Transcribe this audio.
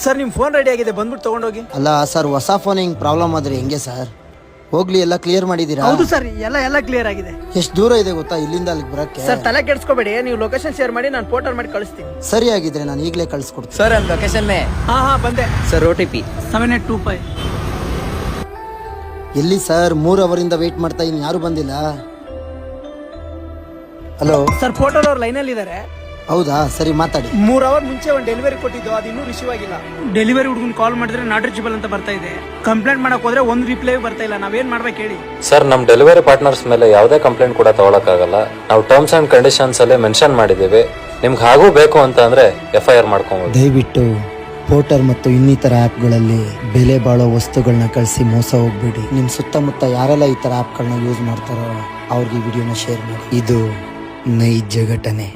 Sir ನಿಮ್ phone ready ಆಗಿದೆ, ಬಂದ್ಬಿಟ್ಟು ತಗೊಂಡೋಗಿ. ಅಲ್ಲ ಸರ್, ಹೊಸ ಫೋನ್ ಹಿಂಗ್ ಪ್ರಾಬ್ಲಮ್ ಆದ್ರೆ ಹೆಂಗೆ ಸರ್? ಹೋಗ್ಲಿ, ಎಲ್ಲ ಕ್ಲಿಯರ್ ಮಾಡಿದೀರಾ? ಹೌದು ಸರ್, ಎಲ್ಲ ಕ್ಲಿಯರ್ ಆಗಿದೆ. ಎಷ್ಟು ದೂರ ಇದೆ ಗೊತ್ತಾ ಇಲ್ಲಿಂದ ಅಲ್ಲಿಗೆ ಬರಕ್ಕೆ? ಸರ್ ತಲೆ ಕೆಡ್ಸ್ಕೋಬೇಡಿ, ನೀವು ಲೊಕೇಶನ್ ಶೇರ್ ಮಾಡಿ, ನಾನು ಫೋಟೋ ಮಾಡಿ ಕಳಿಸ್ತೀನಿ. ಸರಿ ಆಗಿದ್ರೆ ನಾನು ಈಗಲೇ ಕಳ್ಸಿಕೊಡ್ತೀನಿ. सर हम लोकेशन में ಹಾ ಬಂದೆ. Sir OTP 7825. ಎಲ್ಲಿ ಸರ್? 3 ಅವರಿಂದ ವೇಟ್ ಮಾಡ್ತಾ ಇನ್ ಯಾರು ಬಂದಿಲ್ಲ. ಹಲೋ ಸರ್ ಫೋಟೋ ಅವ್ರ ಲೈನಲ್ಲಿ ಇದಾರೆ. ಹೌದಾ, ಸರಿ ಮಾತಾಡಿ. 3 ಅವರ್ ಮುಂಚೆ ಒಂದು ಡೆಲಿವರಿ ಕೊಟ್ಟಿದ್ದು, ಅದು ಇನ್ನೂ ರಿಸೀವ್ ಆಗಿಲ್ಲ. ಡೆಲಿವರಿ ಹುಡುಗನ್ ಕಾಲ್ ಮಾಡಿದ್ರೆ ನಾಟ್ ರೀಚಬಲ್ ಅಂತ ಬರ್ತಾ ಇದೆ. ಕಂಪ್ಲೇಂಟ್ ಮಾಡಕ್ ಹೋದ್ರೆ ಒಂದು ರಿಪ್ಲೈ ಬರ್ತಾ ಇಲ್ಲ. ನಾವೇನ್ ಮಾಡ್ಬೇಕು ಹೇಳಿ? ಸರ್, ನಮ್ ಡೆಲಿವರಿ ಪಾರ್ಟ್ನರ್ಸ್ ಮೇಲೆ ಯಾವುದೇ ಕಂಪ್ಲೇಂಟ್ ಕೂಡ ತಗೊಳಕ್ಕಾಗಲ್ಲ. ನಾವು ಟರ್ಮ್ಸ್ ಅಂಡ್ ಕಂಡೀಷನ್ಸ್ ಅಲ್ಲೇ ಮೆನ್ಷನ್ ಮಾಡಿದ್ದೀವಿ. ನಿಮ್ಗೆ ಹಾಗೂ ಬೇಕು ಅಂತ ಅಂದ್ರೆ FIR ಮಾಡ್ಕೊಬೋದು. ದಯವಿಟ್ಟು ಪೋರ್ಟರ್ ಮತ್ತು ಇನ್ನಿತರ ಆ್ಯಪ್ಗಳಲ್ಲಿ ಬೆಲೆ ಬಾಳೋ ವಸ್ತುಗಳನ್ನ ಕಳಿಸಿ ಮೋಸ ಹೋಗ್ಬೇಡಿ. ನಿಮ್ಮ ಸುತ್ತಮುತ್ತ ಯಾರೆಲ್ಲ ಈ ಥರ ಆ್ಯಪ್ಗಳನ್ನ ಯೂಸ್ ಮಾಡ್ತಾರೋ ಅವ್ರಿಗೆ ಈ ವಿಡಿಯೋನ ಶೇರ್ ಮಾಡಿ. ಇದು ನೈಜ ಘಟನೆ.